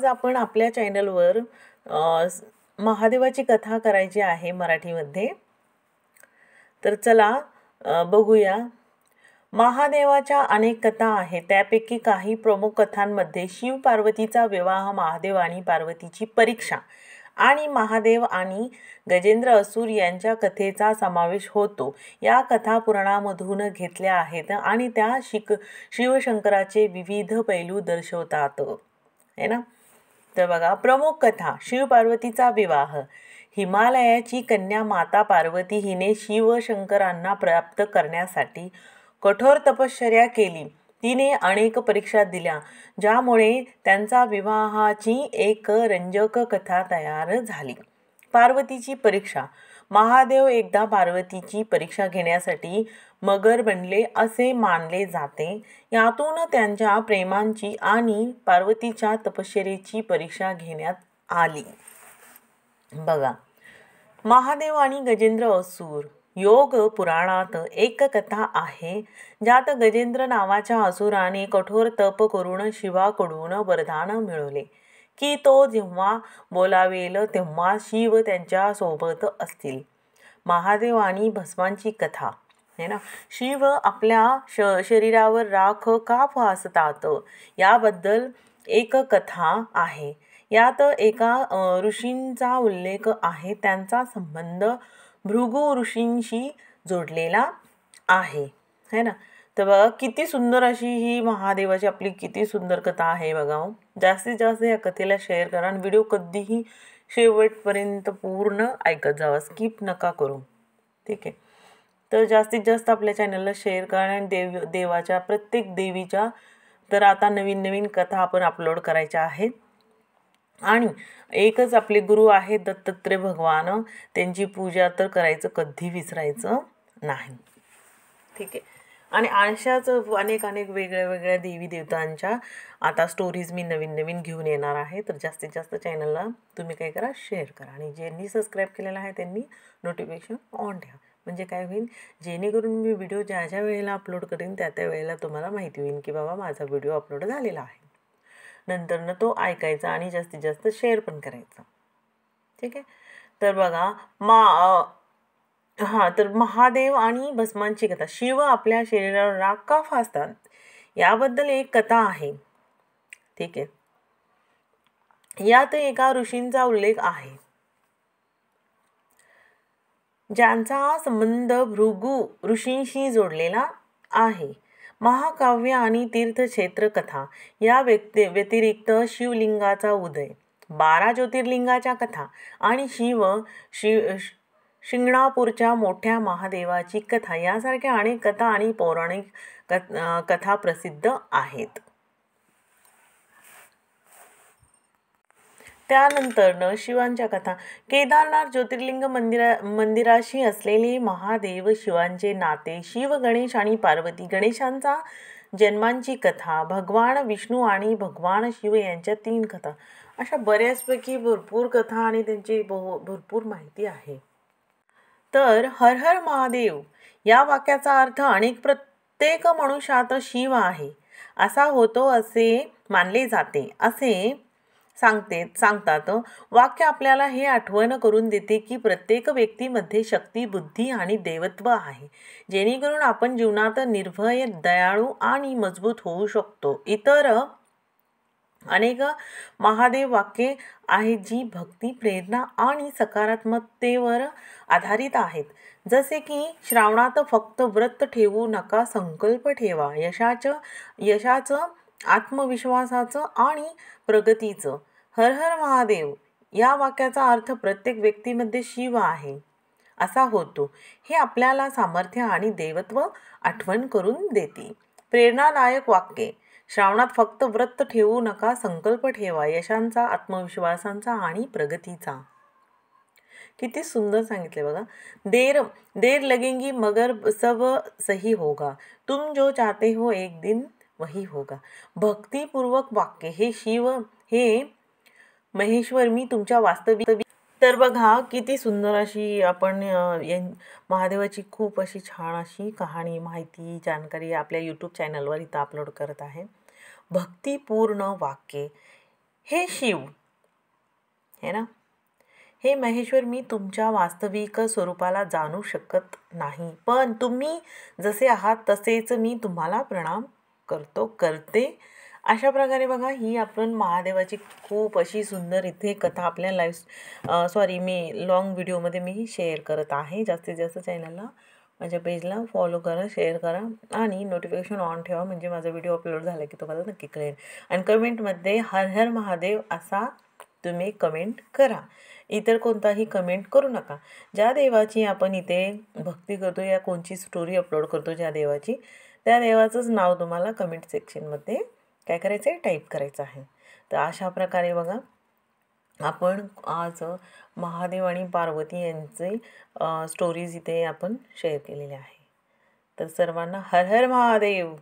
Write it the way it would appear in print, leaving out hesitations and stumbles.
आज आपण आपल्या चॅनलवर महादेवाची कथा करायची आहे मराठीमध्ये। तर चला बघूया। महादेवाच्या अनेक कथा आहेत, त्यापैकी काही प्रमुख कथांमध्ये शिव पार्वतीचा विवाह, महादेव आणि पार्वतीची परीक्षा आणि महादेव आणि गजेंद्र असुर यांच्या कथेचा समावेश होतो। या कथा पुराणामधून घेतल्या आहेत आणि त्या शिवशंकराचे विविध पैलू दर्शवतात, है ना। तर बघा, प्रमुख कथा। शिव पार्वतीचा विवाह। हिमालयाची कन्या माता पार्वती हिने शिवशंकरांना प्राप्त करण्यासाठी कठोर तपश्चर्या केली। तिने अनेक परीक्षा दिल्या, ज्यामुळे त्यांचा विवाहाची एक रंजक कथा तयार झाली। पार्वतीची परीक्षा। महादेव एकदा पार्वतीची परीक्षा घेण्यासाठी मगर बनले असे मानले जाते। यातून त्यांच्या प्रेमाची आणि पार्वतीच्या तपश्चर्येची परीक्षा घेण्यात आली। बघा, महादेव आणि गजेंद्र असुर। योग पुराणात एक कथा आहे, ज्यात गजेंद्र नावाच्या असुराने कठोर तप करून शिवाकडून वरदान मिळवले की तो जेव्हा बोलावेल तेव्हा शिव त्यांच्या सोबत असतील। महादेव आणि भस्मांची कथा, है ना। शिव आपल्या शरीरावर राख का फासतात याबद्दल एक कथा आहे। यात एका ऋषींचा उल्लेख आहे, त्यांचा संबंध भृगु ऋषींशी जोडलेला आहे, है ना। तर बघा, किती सुंदर अशी ही महादेवाची आपली किती सुंदर कथा आहे बघा। जास्तीत जास्त या कथेला शेअर करा आणि व्हिडिओ कधीही शेवटपर्यंत पूर्ण ऐकत जावा, स्किप नका करू, ठीक आहे। तर जास्तीत जास्त आपल्या चॅनलला शेअर करा आणि देवाच्या प्रत्येक देवीच्या तर आता नवीन नवीन कथा आपण अपलोड करायच्या आहेत। आणि एकच आपले गुरु आहेत दत्तात्रय भगवान, त्यांची पूजा तर करायचं कधी विसरायचं नाही, ठीक आहे। आणि अशाच अनेक वेगळ्या देवी देवतांच्या आता स्टोरीज मी नवीन घेऊन येणार आहे। तर जास्तीत जास्त चॅनलला तुम्ही काय करा, शेअर करा आणि ज्यांनी सबस्क्राईब केलेलं आहे त्यांनी नोटिफिकेशन ऑन ठेवा। म्हणजे काय होईल, जेणेकरून मी व्हिडिओ ज्या वेळेला अपलोड करेन त्या वेळेला तुम्हाला माहिती होईल की बाबा माझा व्हिडिओ अपलोड झालेला आहे। नंतरनं तो ऐकायचा आणि जास्तीत जास्त शेअर पण करायचा, ठीक आहे। तर बघा, तर महादेव आणि भस्मांची कथा। शिव आपल्या शरीरावर राख का फासतात याबद्दल एक कथा आहे, ठीक आहे। यात एका ऋषींचा उल्लेख आहे, ज्यांचा संबंध भृगु ऋषींशी जोडलेला आहे। महाकाव्य आणि तीर्थक्षेत्र कथा। या व्यतिरिक्त शिवलिंगाचा उदय, 12 ज्योतिर्लिंगाच्या कथा आणि शिंगणापूरच्या मोठ्या महादेवाची कथा यासारख्या अनेक कथा आणि पौराणिक कथा प्रसिद्ध आहेत। त्यानंतर शिवांच्या कथा। केदारनाथ ज्योतिर्लिंग मंदिराशी असलेले महादेव शिवांचे नाते। शिव, गणेश आणि पार्वती। गणेशांचा जन्मांची कथा। भगवान विष्णू आणि भगवान शिव यांच्या 3 कथा। अशा बऱ्याचपैकी भरपूर कथा आणि त्यांची भरपूर माहिती आहे। तर हर हर महादेव या वाक्याचा अर्थ प्रत्येक मनुष्यात शिव आहे असा होतो असे मानले जाते असे सांगतात। वाक्य आपल्याला हे आठवण करून देते की प्रत्येक व्यक्तीमध्ये शक्ती, बुद्धी आणि देवत्व आहे, जेणेकरून आपण जीवनात निर्भय, दयाळू आणि मजबूत होऊ शकतो। इतर अनेक महादेव वाक्ये आहेत जी भक्ती, प्रेरणा आणि सकारात्मकतेवर आधारित आहेत, जसे की श्रावणात फक्त व्रत ठेवू नका, संकल्प ठेवा, यशाचं, आत्मविश्वासाचं आणि प्रगतीचं। हर हर महादेव या वाक्याचा अर्थ प्रत्येक व्यक्तीमध्ये शिव आहे असा होतो। हे आपल्याला सामर्थ्य आणि देवत्व आठवण करून देते। प्रेरणादायक वाक्ये। श्रावणात फक्त व्रत ठेवू नका, संकल्प ठेवा, यशांचा, आत्मविश्वासांचा आणि प्रगतीचा। किती सुंदर सांगितले बघा। देर लगेगी मगर सब सही होगा, तुम जो चाहते हो एक दिन वही होगा। भक्तिपूर्वक वाक्य। हे शिव, हे महेश्वर, मी तुमच्या वास्तविक। तर बघा, किती सुंदर अशी आपण महादेवाची खूप अशी छान अशी कहाणी, माहिती, जानकारी आपल्या यूट्यूब चॅनलवर इथं अपलोड करत आहे। भक्तिपूर्ण वाक्ये हे शिव है ना, हे महेश्वर, मी तुमच्या वास्तविक स्वरूपाला जाणू शकत नाही, पण तुम्ही जसे आहात तसेच मी तुम्हाला प्रणाम करते. अशा प्रकारे बघा, ही आपण महादेवाची खूप अशी सुंदर इथे कथा आपल्या मी लॉंग व्हिडिओमध्ये मी शेअर करत आहे. जास्तीत जास्त चॅनलला, माझ्या पेजला फॉलो करा, शेअर करा आणि नोटिफिकेशन ऑन ठेवा, म्हणजे माझा व्हिडिओ अपलोड झाला की तुम्हाला नक्की कळेल. आणि कमेंटमध्ये हर हर महादेव असा तुम्ही कमेंट करा, इतर कोणताही कमेंट करू नका. ज्या देवाची आपण इथे भक्ती करतो या कोणची स्टोरी अपलोड करतो ज्या देवाची, त्या देवाचंच नाव तुम्हाला कमेंट सेक्शनमध्ये काय करायचं आहे, टाईप करायचं आहे. तर अशा प्रकारे बघा, आपण आज महादेव आणि पार्वती यांचे स्टोरीज इथे आपण शेअर केलेले आहे. तर सर्वांना हर हर महादेव.